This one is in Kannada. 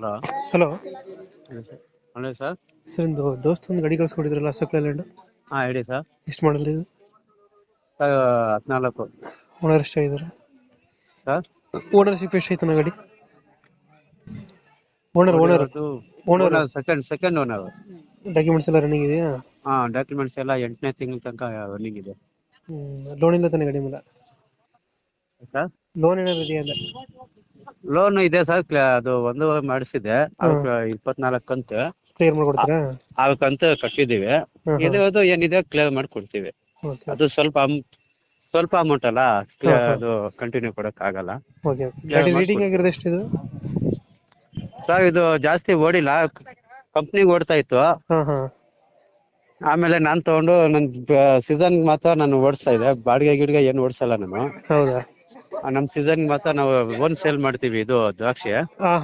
Hello. Hello hello sir. Sir, ಒಂದು ದೋಸ್ತ ಒಂದು ಗಾಡಿ ಕಳ್ಸ್ಕೊಟ್ಟಿದ್ರಲ್ಲ ಅಶೋಕ್ ಲೇಲ್ಯಾಂಡ್, ಹಾಂ ಹೇಳಿ ಸರ್. ಎಷ್ಟು ಮಾಡಲ್ ಇದು? ಸರ್ 14 ಓನರ್ ಎಷ್ಟಾಗಿದ್ದಾರೆ? ಸರ್. ಓನರ್ಶಿಪ್ ಎಷ್ಟೈತೆ ಗಾಡಿ? ಓನರ್ ಓನರ್ ಹೊಡಿರೋದು owner owner second owner. Documents ಎಲ್ಲ ರನ್ನಿಂಗ್ ಇದೆಯಾ? ಹಾಂ ಡಾಕ್ಯುಮೆಂಟ್ಸ್ ಎಲ್ಲ 8ನೇ ತಿಂಗಳ ತನಕ ರನ್ನಿಂಗ್ ಇದೆ. ಲೋನ್ ಇಲ್ಲ ತಾನೆ ಗಾಡಿ ಮೇಲೆ? ಸರ್ ಲೋನ್ ಏನಾದ್ರು ಇದೆಯಾ ಅಂದೆ? ಲೋನ್ ಇದೆ ಸರ್. ಅದು ಒಂದು ಮಾಡಿಸಿದೆ, ಹಾಂ, ಅದಕ್ಕೆ 24 ಕಂತು. ಕ್ಲಿಯರ್ ಮಾಡ್ಕೊಡ್ತೀರಾ? ಆ ಕಂತು ಕಟ್ಟಿದ್ದೀವಿ. ಹಾಂ ಹಾಂ, ಇದು ಏನಿದೆ ಕ್ಲಿಯರ್ ಮಾಡಿ ಕೊಡ್ತೀವಿ. ಓಕೆ ಅದು ಸ್ವಲ್ಪ ಅಮೌಂಟ್ ಅಲ್ಲ, ಹಾಂ ಹಾಂ, ಅದು ಕಂಟಿನ್ಯೂ ಕೊಡೋಕ್ಕಾಗಲ್ಲ. Okay okay. ಕ್ಲಿಯರ್ ಗಾಡಿ ಮಾಡಿ ರೇಟಿಂಗ್ ಕೊಡ್ತೀವಿ ಆಗಿರೋದು ಎಷ್ಟಿದು? ಸರ್. ಇದು ಜಾಸ್ತಿ ಓಡಿಲ್ಲ, ಕಂಪ್ನಿಗೆ ಓಡ್ತಾ ಇತ್ತು. ಹಾಂ ಹಾಂ, ಆಮೇಲೆ ನಾನು ತಗೊಂಡು ನನ್ನ ಸೀಸನ್ ಮಾತ್ರ ನಾನು ಓಡಿಸ್ತಾ ಇದ್ದೆ. ಬಾಡಿಗೆ ಗಿಡಿಗೆ ಏನು ಓಡಿಸಲ್ಲ ನಾನು. ಹೌದಾ? ನಮ್ಮ ಸೀಸನ್ ಮಾತ್ರ ನಾವು ಓನ್ ಸೇಲ್ ಮಾಡ್ತೀವಿ ಇದು ದ್ರಾಕ್ಷಿ. ಹಾಂ